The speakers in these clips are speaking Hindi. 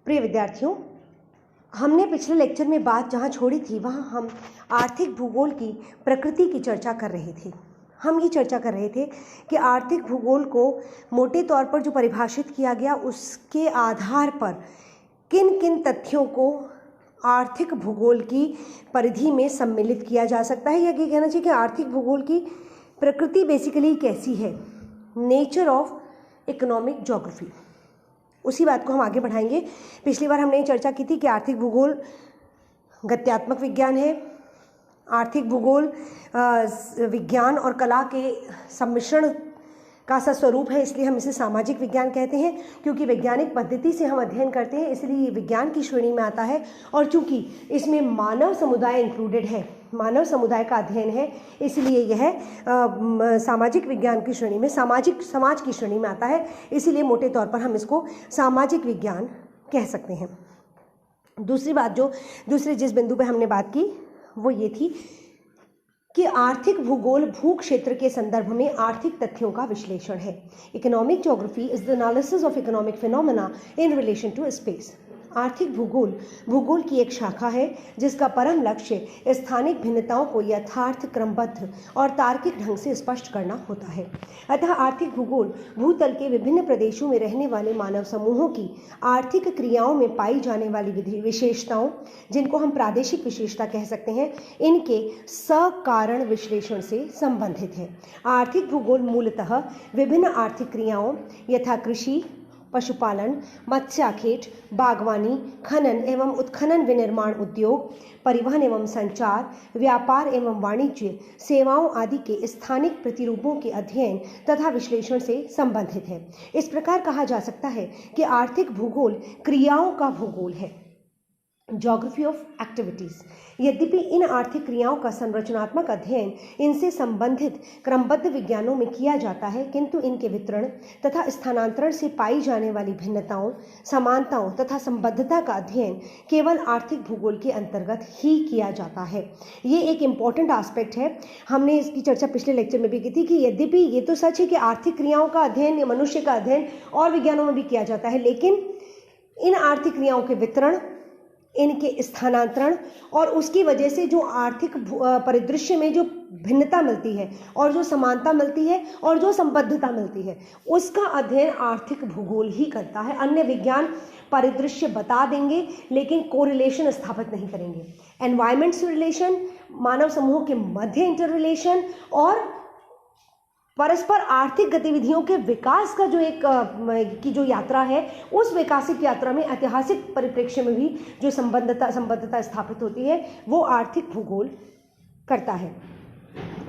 प्रिय विद्यार्थियों, हमने पिछले लेक्चर में बात जहाँ छोड़ी थी वहाँ हम आर्थिक भूगोल की प्रकृति की चर्चा कर रहे थे। हम ये चर्चा कर रहे थे कि आर्थिक भूगोल को मोटे तौर पर जो परिभाषित किया गया उसके आधार पर किन किन तथ्यों को आर्थिक भूगोल की परिधि में सम्मिलित किया जा सकता है, या ये कहना चाहिए कि आर्थिक भूगोल की प्रकृति बेसिकली कैसी है, नेचर ऑफ इकोनॉमिक ज्योग्राफी। उसी बात को हम आगे बढ़ाएंगे। पिछली बार हमने चर्चा की थी कि आर्थिक भूगोल गत्यात्मक विज्ञान है। आर्थिक भूगोल विज्ञान और कला के सम्मिश्रण का सा स्वरूप है, इसलिए हम इसे सामाजिक विज्ञान कहते हैं। क्योंकि वैज्ञानिक पद्धति से हम अध्ययन करते हैं इसलिए ये विज्ञान की श्रेणी में आता है, और चूंकि इसमें मानव समुदाय इंक्लूडेड है, मानव समुदाय का अध्ययन है, इसलिए यह सामाजिक विज्ञान की श्रेणी में, समाज की श्रेणी में आता है। इसीलिए मोटे तौर पर हम इसको सामाजिक विज्ञान कह सकते हैं। दूसरी बात दूसरे जिस बिंदु पे हमने बात की वो ये थी कि आर्थिक भूगोल भू क्षेत्र के संदर्भ में आर्थिक तथ्यों का विश्लेषण है। Economic geography is the analysis of economic phenomena in relation to space. आर्थिक भूगोल की एक शाखा है जिसका परम लक्ष्य स्थानिक भिन्नताओं को यथार्थ, क्रमबद्ध और तार्किक ढंग से स्पष्ट करना होता है। अतः आर्थिक भूगोल भूतल के विभिन्न प्रदेशों में रहने वाले मानव समूहों की आर्थिक क्रियाओं में पाई जाने वाली विशेषताओं, जिनको हम प्रादेशिक विशेषता कह सकते हैं, इनके सकारण विश्लेषण से संबंधित है। आर्थिक भूगोल मूलतः विभिन्न आर्थिक क्रियाओं यथा कृषि, पशुपालन, मत्स्याखेट, बागवानी, खनन एवं उत्खनन, विनिर्माण उद्योग, परिवहन एवं संचार, व्यापार एवं वाणिज्य, सेवाओं आदि के स्थानिक प्रतिरूपों के अध्ययन तथा विश्लेषण से संबंधित है। इस प्रकार कहा जा सकता है कि आर्थिक भूगोल क्रियाओं का भूगोल है, ज्योग्राफी ऑफ एक्टिविटीज। यद्यपि इन आर्थिक क्रियाओं का संरचनात्मक अध्ययन इनसे संबंधित क्रमबद्ध विज्ञानों में किया जाता है, किंतु इनके वितरण तथा स्थानांतरण से पाई जाने वाली भिन्नताओं, समानताओं तथा संबद्धता का अध्ययन केवल आर्थिक भूगोल के अंतर्गत ही किया जाता है। ये एक इम्पॉर्टेंट एस्पेक्ट है। हमने इसकी चर्चा पिछले लेक्चर में भी की थी कि यद्यपि ये तो सच है कि आर्थिक क्रियाओं का अध्ययन, मनुष्य का अध्ययन और विज्ञानों में भी किया जाता है, लेकिन इन आर्थिक क्रियाओं के वितरण, इनके स्थानांतरण और उसकी वजह से जो आर्थिक परिदृश्य में जो भिन्नता मिलती है और जो समानता मिलती है और जो संबद्धता मिलती है, उसका अध्ययन आर्थिक भूगोल ही करता है। अन्य विज्ञान परिदृश्य बता देंगे लेकिन कोरिलेशन स्थापित नहीं करेंगे। एनवायरमेंट से रिलेशन, मानव समूहों के मध्य इंटर रिलेशन और परस्पर आर्थिक गतिविधियों के विकास का जो यात्रा है, उस विकासिक यात्रा में ऐतिहासिक परिप्रेक्ष्य में भी जो संबद्धता स्थापित होती है वो आर्थिक भूगोल करता है।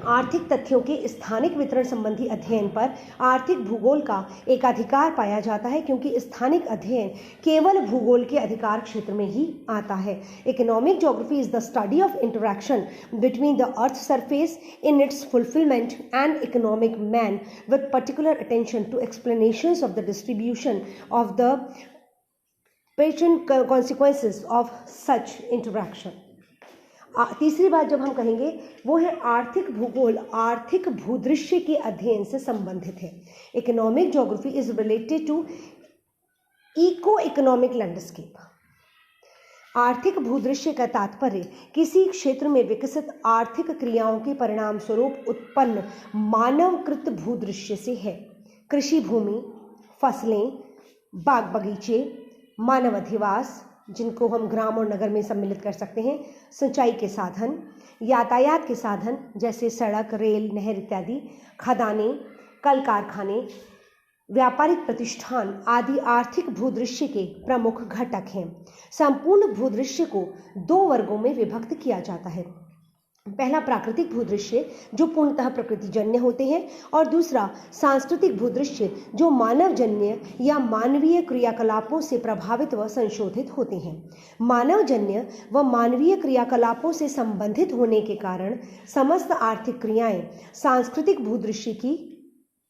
आर्थिक तथ्यों के स्थानिक वितरण संबंधी अध्ययन पर आर्थिक भूगोल का एकाधिकार पाया जाता है, क्योंकि स्थानिक अध्ययन केवल भूगोल के अधिकार क्षेत्र में ही आता है। Economic geography is the study of interaction between the earth surface in its fulfilment and economic man with particular attention to explanations of the distribution of the पेचेंट कॉन्सिक्वेंसेस ऑफ सच इंटरैक्शन। तीसरी बात जब हम कहेंगे वो है आर्थिक भूगोल आर्थिक भूदृश्य के अध्ययन से संबंधित है। Economic geography is related to eco economic landscape. आर्थिक भूदृश्य का तात्पर्य किसी क्षेत्र में विकसित आर्थिक क्रियाओं के परिणाम स्वरूप उत्पन्न मानवकृत भूदृश्य से है। कृषि भूमि, फसलें, बाग बगीचे, मानव अधिवास, जिनको हम ग्राम और नगर में सम्मिलित कर सकते हैं, सिंचाई के साधन, यातायात के साधन जैसे सड़क, रेल, नहर इत्यादि, खदानें, कल कारखाने, व्यापारिक प्रतिष्ठान आदि आर्थिक भूदृश्य के प्रमुख घटक हैं। संपूर्ण भूदृश्य को दो वर्गों में विभक्त किया जाता है। पहला प्राकृतिक भूदृश्य जो पूर्णतः प्रकृतिजन्य होते हैं, और दूसरा सांस्कृतिक भूदृश्य जो मानवजन्य या मानवीय क्रियाकलापों से प्रभावित व संशोधित होते हैं। मानवजन्य व मानवीय क्रियाकलापों से संबंधित होने के कारण समस्त आर्थिक क्रियाएं सांस्कृतिक भूदृश्य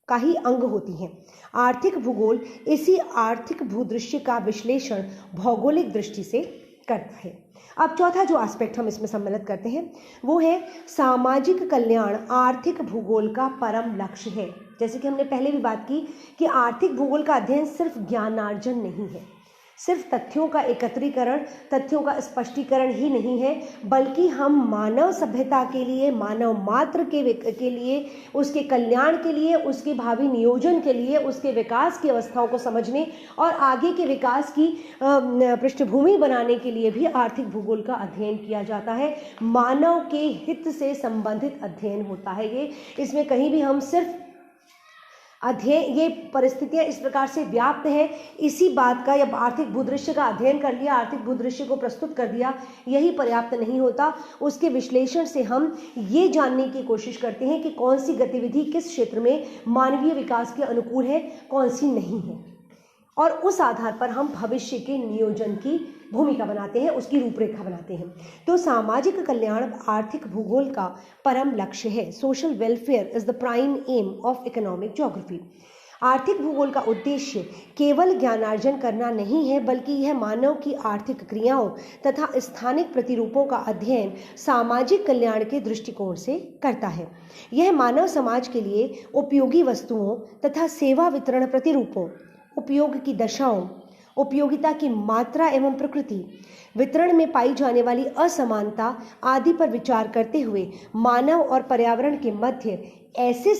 का ही अंग होती हैं। आर्थिक भूगोल इसी आर्थिक भूदृश्य का विश्लेषण भौगोलिक दृष्टि से करता है। अब चौथा जो एस्पेक्ट हम इसमें सम्मिलित करते हैं वो है सामाजिक कल्याण आर्थिक भूगोल का परम लक्ष्य है। जैसे कि हमने पहले भी बात की कि आर्थिक भूगोल का अध्ययन सिर्फ ज्ञानार्जन नहीं है, सिर्फ तथ्यों का एकत्रीकरण, तथ्यों का स्पष्टीकरण ही नहीं है, बल्कि हम मानव सभ्यता के लिए, मानव मात्र के लिए, उसके कल्याण के लिए, उसके भावी नियोजन के लिए, उसके विकास की अवस्थाओं को समझने और आगे के विकास की पृष्ठभूमि बनाने के लिए भी आर्थिक भूगोल का अध्ययन किया जाता है। मानव के हित से संबंधित अध्ययन होता है ये। इसमें कहीं भी हम सिर्फ अध्ययन, ये परिस्थितियां इस प्रकार से व्याप्त है, इसी बात का या आर्थिक भूदृश्य का अध्ययन कर लिया, आर्थिक भूदृश्य को प्रस्तुत कर दिया, यही पर्याप्त नहीं होता। उसके विश्लेषण से हम ये जानने की कोशिश करते हैं कि कौन सी गतिविधि किस क्षेत्र में मानवीय विकास के अनुकूल है, कौन सी नहीं है, और उस आधार पर हम भविष्य के नियोजन की भूमिका बनाते हैं, उसकी रूपरेखा बनाते हैं। तो सामाजिक कल्याण आर्थिक भूगोल का परम लक्ष्य है। Social welfare is the prime aim of economic geography. आर्थिक भूगोल का उद्देश्य केवल ज्ञानार्जन करना नहीं है, बल्कि यह मानव की आर्थिक क्रियाओं तथा स्थानिक प्रतिरूपों का अध्ययन सामाजिक कल्याण के दृष्टिकोण से करता है। यह मानव समाज के लिए उपयोगी वस्तुओं तथा सेवा वितरण प्रतिरूपों, उपयोग की दशाओं, उपयोगिता की मात्रा एवं प्रकृति, वितरण में पाई जाने वाली असमानता आदि पर विचार करते हुए मानव और पर्यावरण के मध्य ऐसे